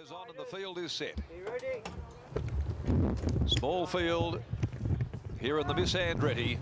goes on and the field is set. Small field here in the Miss Andretti.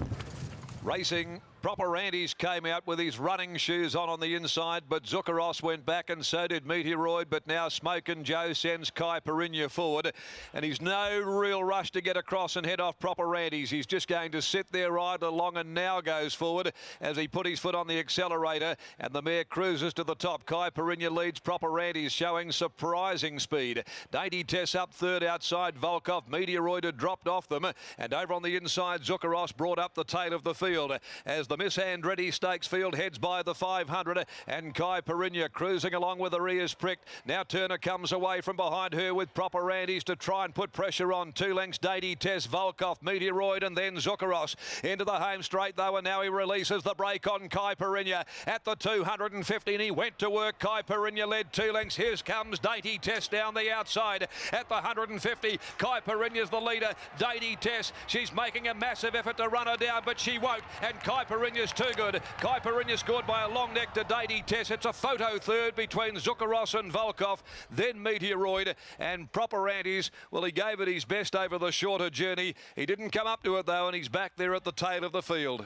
Racing, Proper Andy's came out with his running shoes on the inside, but Zuccaros went back and so did Meteoroid, but now Smoke and Joe sends Kai Perinya forward, and he's no real rush to get across and head off Proper Andy's. He's just going to sit there right along and now goes forward as he put his foot on the accelerator, and the mare cruises to the top. Kai Perinya leads Proper Andy's, showing surprising speed. Dainty Tess up third outside Volkov. Meteoroid had dropped off them, and over on the inside Zuccaros brought up the tail of the field as the Miss Andretti Stakes field heads by the 500, and Kai Perinya cruising along with her ears pricked. Now Turner comes away from behind her with Proper Andy's to try and put pressure on. 2 lengths Dainty Tess, Volkov, Meteoroid and then Zuccaros into the home straight though, and now he releases the brake on Kai Perinya at the 250, and he went to work. Kai Perinya led 2 lengths. Here comes Dainty Tess down the outside at the 150. Kai Perinya's the leader. Dainty Tess, she's making a massive effort to run her down, but she won't, and Kai Perinya's too good. Kai Perinya scored by a long neck to Dainty Tess. It's a photo third between Zuccaros and Volkov, then Meteoroid and Proper Andy's. Well, he gave it his best over the shorter journey. He didn't come up to it though, and he's back there at the tail of the field.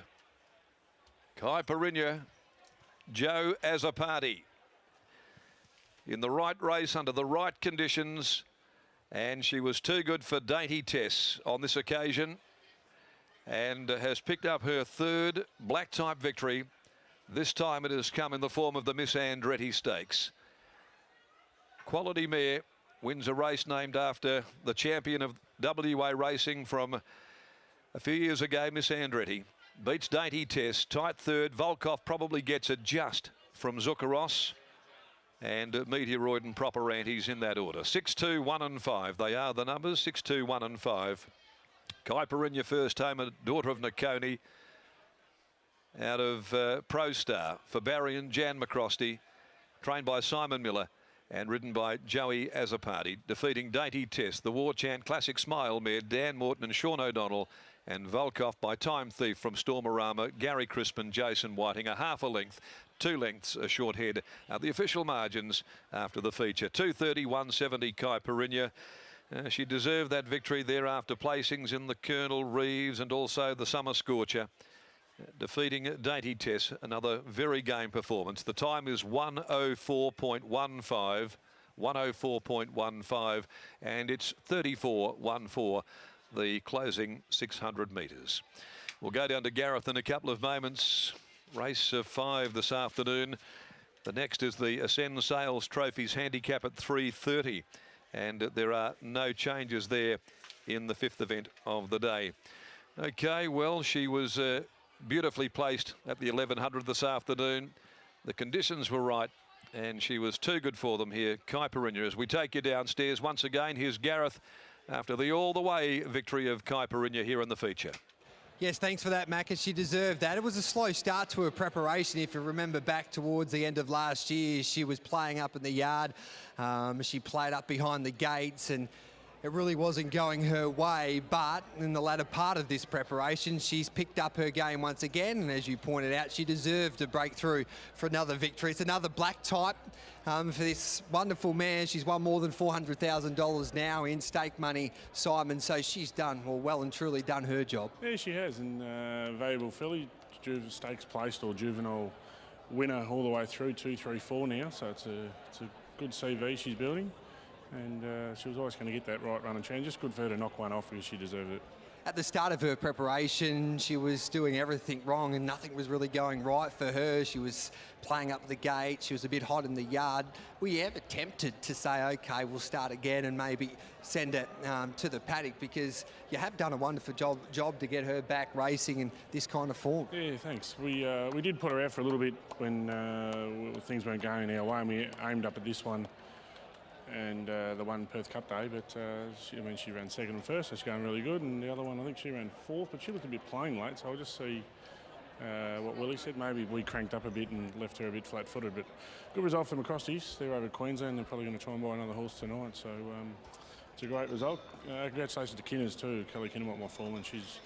Kai Perinya, Joe Azzopardi in the right race under the right conditions, and she was too good for Dainty Tess on this occasion, and has picked up her third black type victory. This time it has come in the form of the Miss Andretti Stakes. Quality mare wins a race named after the champion of WA racing from a few years ago, Miss Andretti. Beats Dainty Tess, tight third. Volkov probably gets it just from Zuccaros, and Meteoroid and Proper Andy's in that order. 6, 2, 1 and 5. They are the numbers, 6, 2, 1 and 5. Kai Perinya first home, a daughter of Nakoni, out of Pro Star for Barry and Jan McCrosty, trained by Simon Miller and ridden by Joey Azzopardi, defeating Dainty Tess, the War Chant Classic Smile mare, Dan Morton and Sean O'Donnell, and Volkov by Time Thief from Stormorama, Gary Crispin, Jason Whiting, a half a length, 2 lengths, a short head. The official margins after the feature: 230, 170 Kai Perinya. She deserved that victory there after placings in the Colonel, Reeves and also the Summer Scorcher, defeating Dainty Tess. Another very game performance. The time is 1:04.15, 1:04.15, and it's 34.14, the closing 600 metres. We'll go down to Gareth in a couple of moments. Race 5 this afternoon. The next is the Ascend Sales Trophies handicap at 3:30. And there are no changes there in the 5th event of the day. Okay, well, she was beautifully placed at the 1100 this afternoon. The conditions were right, and she was too good for them here. Kai Perinya, as we take you downstairs once again, here's Gareth after the all-the-way victory of Kai Perinya here in the feature. Yes, thanks for that, Mac, and she deserved that. It was a slow start to her preparation. If you remember back towards the end of last year, she was playing up in the yard. She played up behind the gates, and it really wasn't going her way. But in the latter part of this preparation, she's picked up her game once again. And as you pointed out, she deserved a breakthrough for another victory. It's another black type for this wonderful mare. She's won more than $400,000 now in stake money, Simon. So she's done, or well and truly done her job. Yeah, she has. And valuable filly, stakes placed or juvenile winner all the way through, 2, 3, 4 now. So it's a good CV she's building. And she was always going to get that right run and chance. Just good for her to knock one off because she deserved it. At the start of her preparation, she was doing everything wrong and nothing was really going right for her. She was playing up the gate. She was a bit hot in the yard. Were you ever tempted to say, OK, we'll start again and maybe send it to the paddock? Because you have done a wonderful job to get her back racing in this kind of form. Yeah, thanks. We did put her out for a little bit when things weren't going our way, and we aimed up at this one and the one Perth Cup day, but she ran second and first, so she's going really good, and the other one I think she ran fourth, but she looked a bit plain late, so I'll just see what Willie said. Maybe we cranked up a bit and left her a bit flat-footed, but good result for the McCrosties. They're over Queensland. They're probably going to try and buy another horse tonight, so it's a great result. Congratulations to Kinners too. Kelly Kinnermont, my foreman, she's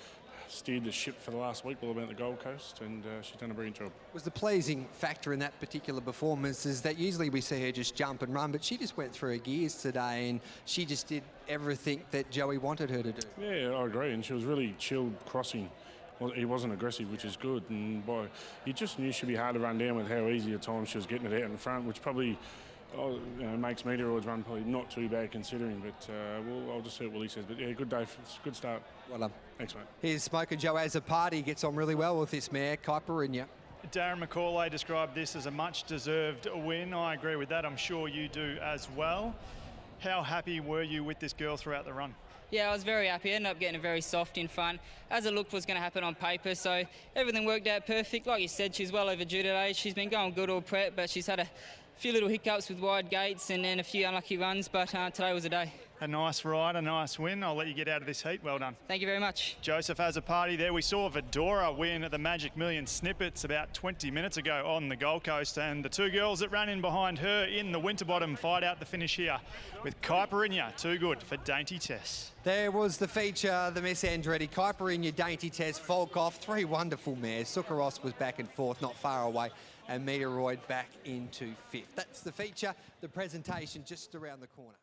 steered the ship for the last week while about the Gold Coast, and she's done a brilliant job. Was the pleasing factor in that particular performance is that usually we see her just jump and run, but she just went through her gears today and she just did everything that Joey wanted her to do. Yeah, I agree, and she was really chilled crossing. Well, he wasn't aggressive, which is good, and boy, you just knew she'd be hard to run down with how easy at times she was getting it out in front, which probably makes Meteoroid's run probably not too bad considering, but I'll just see what Willie says. But yeah, good day, good start. Well done. Thanks, mate. Here's Smoker Joe as a party, gets on really well with this mare, Caipirinha. Darren McCauley described this as a much-deserved win. I agree with that. I'm sure you do as well. How happy were you with this girl throughout the run? Yeah, I was very happy. I ended up getting it very soft in front, as it looked was going to happen on paper, so everything worked out perfect. Like you said, she's well overdue today. She's been going good all prep, but she's had a few little hiccups with wide gates and then a few unlucky runs, but today was a day. A nice ride, a nice win. I'll let you get out of this heat. Well done. Thank you very much. Joseph has a party there. We saw Vidora win at the Magic Million Snippets about 20 minutes ago on the Gold Coast, and the two girls that ran in behind her in the Winterbottom fight out the finish here with Caipirinha. Too good for Dainty Tess. There was the feature, the Miss Andretti, Caipirinha, Dainty Tess, Volkov, three wonderful mares. Zuccaros was back and forth, not far away, and Meteoroid back into fifth. That's the feature, the presentation just around the corner.